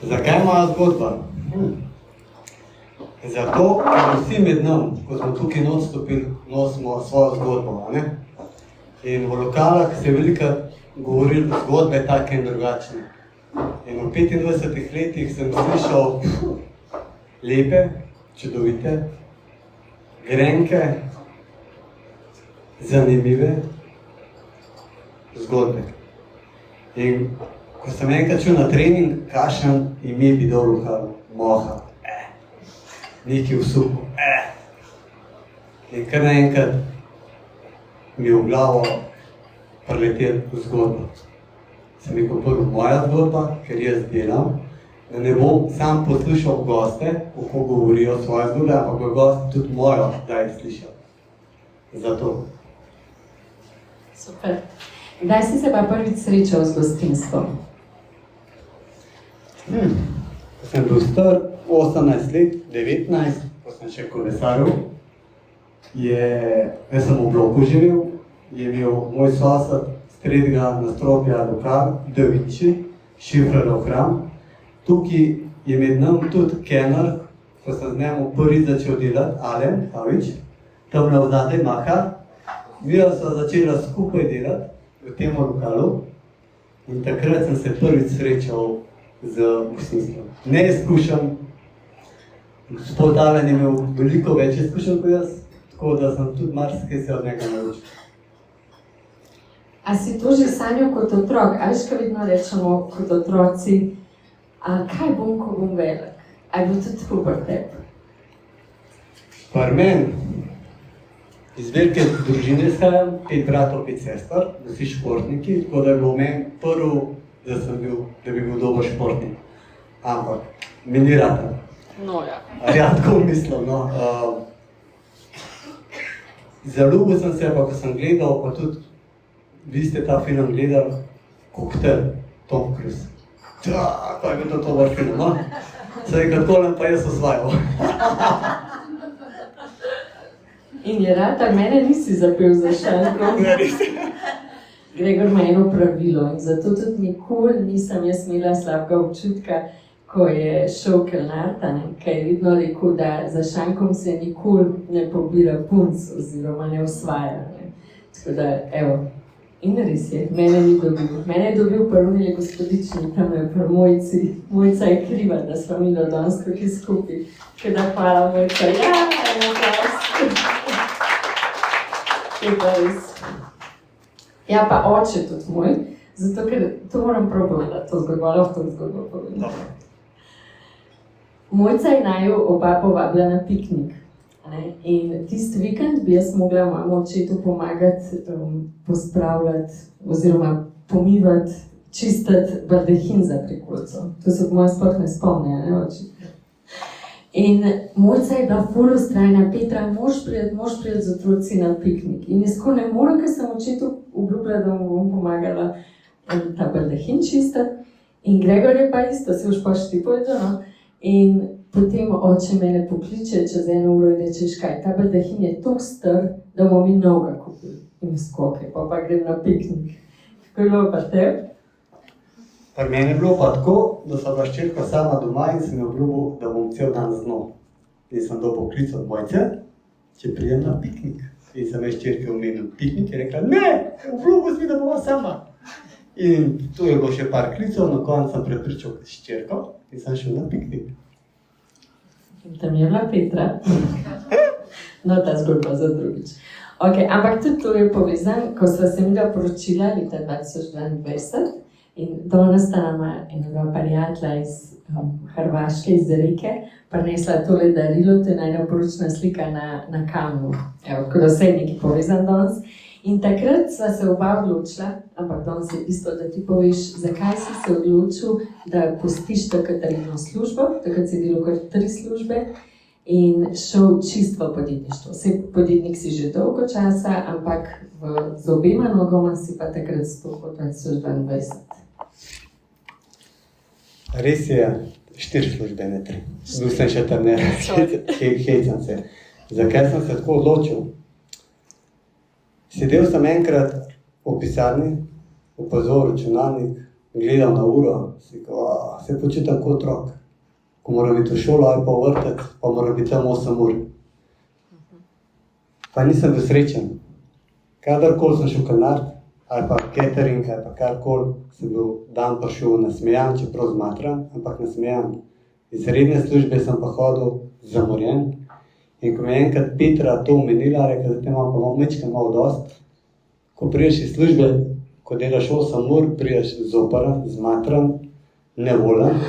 Zakaj je moja zgodba? Zato, ker vsi med nam, ko smo tukaj noč stopili, nosimo svojo zgodbo, ne? In v lokalah se je veliko govorilo, zgodbe take in drugačne. In v 25 letih sem slišal lepe, čudovite, grenke, zanimive zgodbe. In ko sem enkrat šel na trening, kakšen ime bi dal lokalu? Moha. Neki v suhu. In kar naenkrat mi je v glavo priletel zgodba. Sem rekel, prvo moja zgodba, ker jaz delam, da ne bom sam poslušal goste, kako govorijo svoje zgodbe, ampak bo gost tudi mojo zdaj slišal. Zato. Super. Kdaj si se pa prvič srečal z gostinstvom? Ko sem bil star 18 let, 19, ko sem še kolesaril, jaz sem v bloku živel, je imel moj sosed srednjega nastropja lokal, Da Vinci, Šifrerov hram. Tukaj je med nam tudi Kenar, ko sem z njemu prvi začel delati, Alen Havič, tam na vzadaj maha. Mi smo začeli skupaj delati v tem lokalu in takrat sem se prvič srečal z gostinstvom. Ne izkušam, gospod Alen je imel veliko več izkušenj kot jaz, tako da sem tudi marsikaj se od njega naučil. A si to že sanjal kot otrok? A veš, kaj vedno rečemo kot otroci, a kaj bom, ko bom velik? A je bil tudi tako pri tebi? Pri meni, iz velike družine izhajam, 5 bratov, 5 sester, vsi športniki, tako da je bilo meni prvo, da bi bil dober športnik. Ampak, mi ni rata. No ja. Ja, tako mislim, no. Zaljubil sem se, pa ko sem gledal, pa tudi vi ste ta film gledali, Koktel, Tom Cruise. To je bil to dober film, no? Saj kot kolen pa jaz osvajal. In je rad, ali mene nisi zapel za šanko? Ne, nisi. Gregor ima eno pravilo in zato tudi nikoli nisem jaz imela slabega občutka, ko je šel kelnarta, ker je vidno rekel, da za šankom se nikoli ne pobira punc oziroma ne osvaja. Tako da, evo, in res je, mene ni dobil. Mene je dobil prvnili gospodični, tam je pri Mojci. Mojca je kriva, da smo mi na danes tukaj skupaj. Kaj da hvala Mojca, ja, en aplavz. Je pa res. Ja, pa oče tudi moj, zato ker to moram prav povedati, to zgodbo, lahko to zgodbo povedati. Mojca je naju oba povabila na piknik. In tisti vikend bi jaz mogla mamo očetu pomagati pospravljati oziroma pomivati, čistiti baldahin za prikolico. To se po mojem sploh ne spomni, ne očitno. In Mojca je bila ful vztrajna, Petra, moš priti z otroci na piknik. In jaz ko ne morem, ker sem očetu obljubila, da mu bom pomagala ta baldahin čistiti. In Gregor je pa isto, se boš pa šti povedal, no? In potem oče mene pokliče čez 1 uro in rečeš, kaj, ta baldahin je toliko star, da bomo mi novega kupili. In skoke, pa grem na piknik. Kako je bilo pa tebi? Pri meni je bilo pa tako, da sem bila ščerka sama doma in sem jo obljubil, da bom cel dan z njo. In sem dobil klic od Mojce, če prijem na piknik. In sem je ščerke omenil piknik in rekla, ne, obljubil si, da bova sama. In tu je bilo še par klicov, na koncu sem prepričal ščerko in sem šel na piknik. In tam je bila Petra. No, ta zgodba za drugič. Ok, ampak tudi to je povezan, ko sva se mi ga poročila leta 2022 in danes sta nama enega prijatelja iz Hrvaške, iz Reke, prinesla tole darilo, to je najna poročna slika na kamnu. Evo, tako da vse je nekaj povezan danes. In takrat sva se oba odločila, ampak danes je isto, da ti poveš, zakaj si se odločil, da pustiš takrat redno službo, takrat si delal kar 3 službe in šel čisto v podjetništvo. Vse podjetnik si že dolgo časa, ampak z obema nogoma si pa takrat stopil 2022. Res je, 4 službe, ne 3. Bil sem še tam ne, hecam se. Zakaj sem se tako odločil? Sedel sem enkrat v pisarni, opazil računalnik, gledal na uro, se počutim kot otrok. Ko moram biti v šolo ali pa v vrtec, pa moram biti tam 8 ur. Pa nisem bil srečen. Kadarkoli sem šel kanart, ali pa catering, ali pa karkoli, sem bil dan prišel nasmejan, čeprav zmatran, ampak nasmejan. Iz redne službe sem pa hodil zamorjen. In ko mi je enkrat Petra to omenila, rekla, da te imam pa mečkam malo dost. Ko priješ iz službe, ko delaš 8 ur, priješ zoparan, zmatran, nevolen.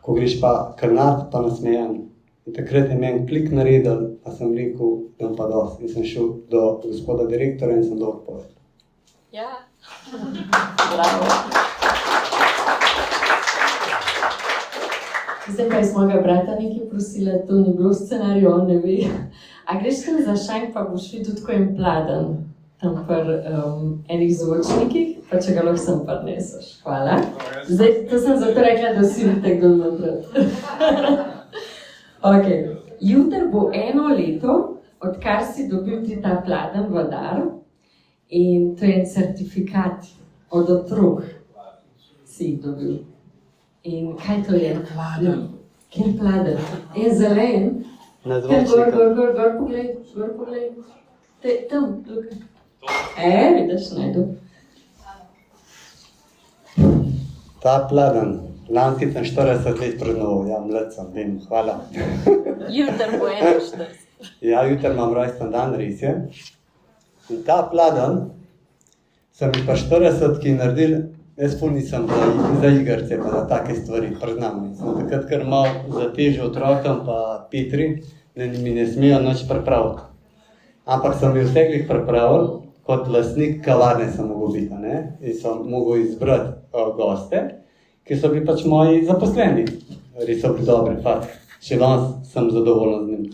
Ko greš pa kanart, pa nasmejan. In takrat je meni klik naredil, pa sem rekel, da pa dost. In sem šel do gospoda direktora in sem dal odpoved. Ja, bravo. Zdaj pa iz mojega brata nekaj prosila, to ni bilo v scenariju, on ne ve. A greš tam za šank, pa boš videl tako en pladen, tam pri enih zvočnikih, pa če ga lahko sem prineseš. Hvala. Zdaj, to sem zato rekla, da vsi vidite, kdo ima brat. Ok, jutri bo 1 leto, odkar si dobil ti ta pladen v dar, in to je en certifikat od otrok, si jih dobil. In kaj to je? Pladen. Kjer pladen? Je zelen? Na zvočnika. Gor poglej. Tam, tukaj. Vidiš, najdu. Ta pladen, lanski sem 40 let praznoval, ja, mlad sem, vem, hvala. Jutri bo 41. Ja, jutri imam rojsten dan, res je. In ta pladen sem mi pa 40-ki naredil, jaz ful nisem za igrce, pa za take stvari, priznam. Sem takrat kar malo zatežil otrokom pa Petri, da mi ne smejo nič pripraviti. Ampak sem mi vse glih pripravil, kot lastnik kavarne sem mogel biti, ne? In sem mogel izbrati goste, ki so bili pač moji zaposleni. Res so bili dobri, fakt. Še danes sem zadovoljen z njim.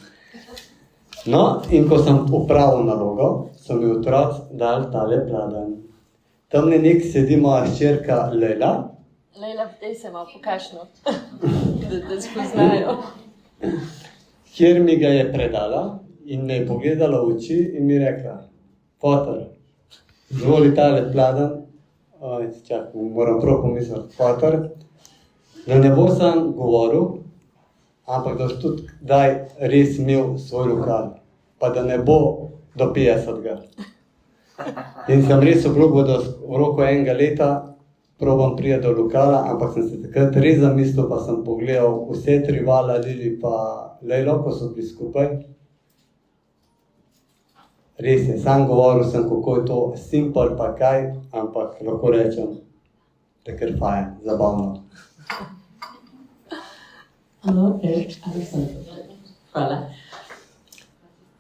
No, in ko sem opravil nalogo, so mi otroci dali tale pladen. Tam nek sedi moja hčerka Lejla. Lejla, dej se malo pokažno, da spoznajo. Kjer mi ga je predala in me je pogledala v oči in mi rekla, Potter, zvoli tale pladen, čakaj, moram prav pomisliti, Potter, da ne bo sam govoril, ampak da boš tudi kdaj res imel svoj lokal, pa da ne bo do 50-ga. In sem res obljubil, da v roku 1 leta probam priti do lokala, ampak sem se takrat res zamislil, pa sem pogledal vse 3 vala, Lili pa Lejlo, ko so bili skupaj. Res je, sam govoril sem, kako je to simpel pa kaj, ampak lahko rečem, da je kar fajn, zabavno. Hvala.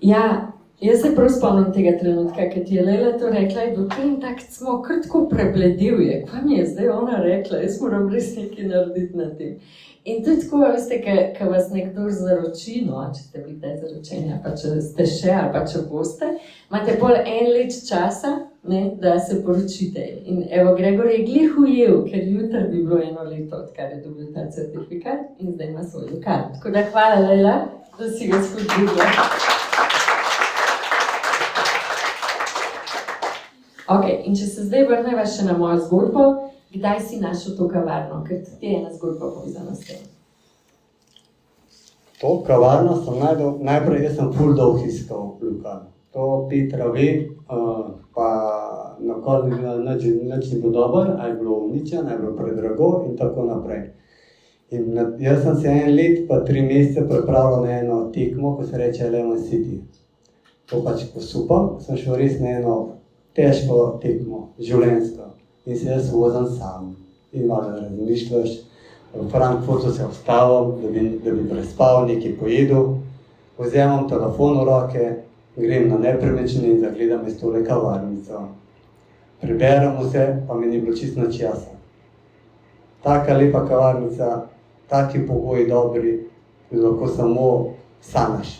Ja, jaz se prav spomnim tega trenutka, ko ti je Lejla to rekla, je bil in tak smo kar tako prebledil je. Kaj mi je zdaj ona rekla? Jaz moram res nekaj narediti na tem. In to je tako, veste, ko vas nekdo zaroči, no, če ste bili kdaj zaročeni, pa če ste še, ali pa če boste, imate pol 1 let časa, ne, da se poročite. In evo, Gregor je glih ujel, ker jutri bi bilo 1 leto, odkar je dobil ta certifikat in zdaj ima svoj lokal. Tako da hvala, Lejla, da si ga spodbudila. Ok, in če se zdaj vrneva še na mojo zgodbo, kdaj si našel to kavarno, ker tudi je ena zgodba povezana s tem? To kavarno sem najprej jaz sem ful dolg iskal lokal. To Petra ve, pa nikoli nič ni bilo dobro, ali je bilo uničeno, ali je bilo predrago in tako naprej. In jaz sem se 1 let pa 3 mesece pripravljal na eno tekmo, ko se reče Lemon City. To pač posupam, sem šel res na eno težko tekmo, življenjsko. In se jaz vozim sam. In malo razmišljaš, v Frankfurtu se ustavim, da bi prespal, nekaj pojedel. Vzemam telefon v roke, grem na nepremičnine in zagledam iz tole kavarnico. Preberem vse, pa mi ni bilo čisto nič jasno. Taka lepa kavarnica, taki pogoji dobri, da lahko samo sanjaš.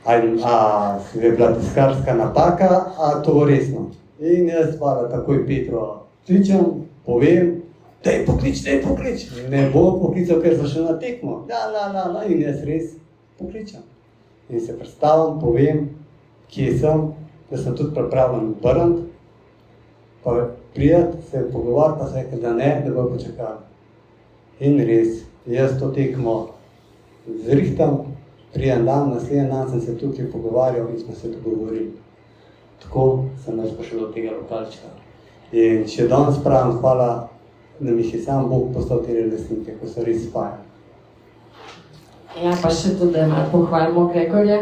A je bila tiskarska napaka, a to resno. In jaz pa takoj Petro kličem, povem, daj poklič. Ne bo poklical, ker sem šel na tekmo. In jaz res pokličem. In se predstavim, povem, kje sem, da sem tudi pripravljen obrniti. pa prijeti, se pogovarjati, pa se rekel, da ne, da bo počakali. In res, jaz to tekmo zrihtam, prijem dan, naslednji dan sem se tukaj pogovarjal in smo se dogovorili. Tako sem jaz prišel do tega lokalčka. In še danes pravim, hvala, da mi je sam Bog postal te resnike, ko so res fajn. Ja, pa še tudi, da malo pohvalimo Gregorja,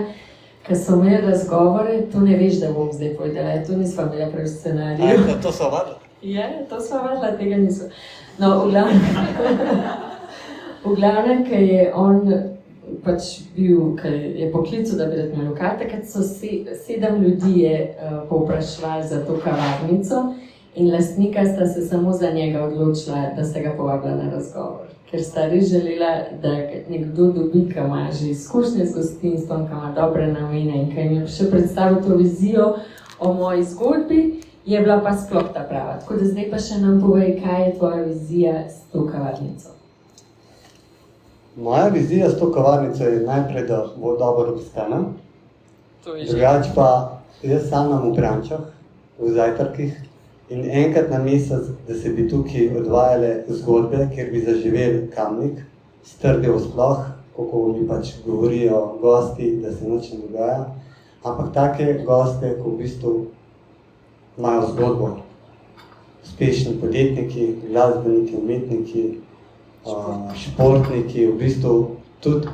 ker so imeli razgovore, to ne veš, da bom zdaj povedala, to nisva bila prej v scenariju. To so vadili? Ja, to sva vadila, tega niso. No, v glavnem, ker je on pač bil, ker je poklical, da bi rad imel lokal, takrat so 7 ljudi je povpraševali za to kavarnico in lastnika sta se samo za njega odločila, da sta ga povabila na razgovor. Ker sta res želela, da nekdo dobi, ki ima že izkušnje z gostinstvom, ki ima dobre namene in ki jim je še predstavil to vizijo o moji zgodbi, je bila pa sploh ta prava. Tako da zdaj pa še nam povej, kaj je tvoja vizija s to kavarnico. Moja vizija s to kavarnico je najprej, da bo dobro obiskana. Drugače pa jaz sam v Brančah, v zajtrkih, in enkrat na mesec, da se bi tukaj odvajale zgodbe, kjer bi zaživeli Kamnik, Strdel sploh, kako mi pač govorijo gosti, da se nič ne dogaja. Ampak take goste, ko v bistvu imajo zgodbo. Uspešni podjetniki, glasbeniki, umetniki, športniki, v bistvu tudi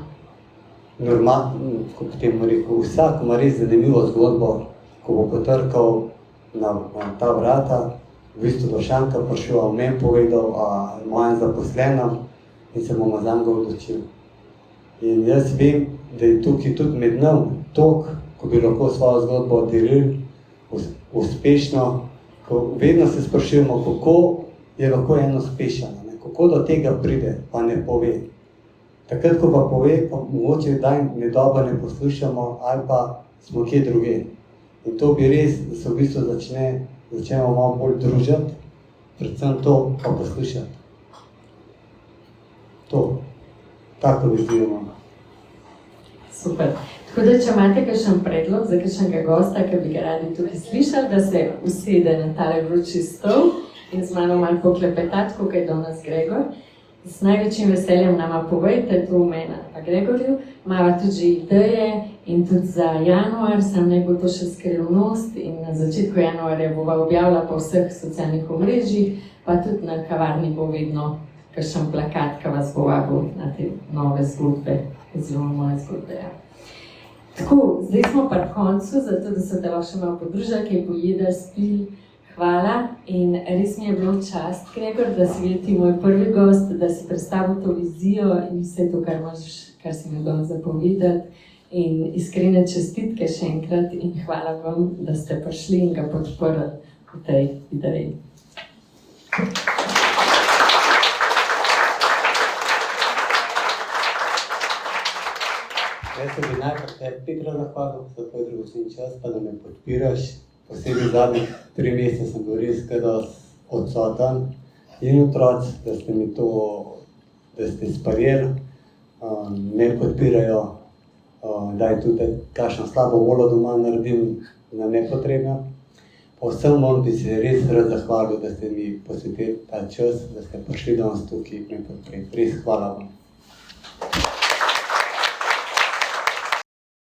kako potem rekel, vsak ima res zanimivo zgodbo, ko bo potrkal na ta vrata, v bistvu do šanka prišel, o meni povedal, o mojem zaposlenem in se bomo zanj ga odločili. In jaz vem, da je tukaj tudi med nami toliko, ko bi lahko svojo zgodbo delili uspešno, ko vedno se sprašujemo, kako je lahko en uspešen, kako do tega pride, pa ne pove. Takrat, ko pa pove, pa mogoče daj ne dobro ne poslušamo ali pa smo kje druge. In to bi res, da se v bistvu začnemo malo bolj družiti, predvsem to pa poslušati. To, tako vizijo imam. Super. Tako da, če imate kakšen predlog za kakšnega gosta, ki bi ga radi tukaj slišali, da se usede na tale vroči stol in z mano malo poklepetati, kot je danes Gregor. Z največjim veseljem nama povejte to meni pa Gregorju. Mava tudi že ideje in tudi za januar, sam naj bo to še skrivnost in na začetku januarja bova objavila po vseh socialnih omrežjih, pa tudi na kavarni bo vedno kakšen plakat, ki vas bo vabil na te nove zgodbe, oziroma moje zgodbe. Ja. Tako, zdaj smo pa koncu, zato da se te lahko še malo podružili, kaj pojedel, spil. Hvala in res mi je bilo čast, Gregor, da si bil ti moj prvi gost, da si predstavil to vizijo in vse to, kar si mi danes zapovedati. In iskrene čestitke še enkrat in hvala vam, da ste prišli in ga podprli v tej ideji. Jaz se bi najprej Petra zahvalil za tvoj dragocen čas, pa da me podpiraš. Posebej zadnjih 3 mesece sem bil res odsoten in otroci, da ste mi to, da ste sprejeli, me podpirajo, da je tudi kakšno slabo voljo doma naredim na nepotrebno. Po vsem vam bi se res rad zahvalil, da ste mi posvetili ta čas, da ste prišli danes tukaj me podpreti. Res hvala vam.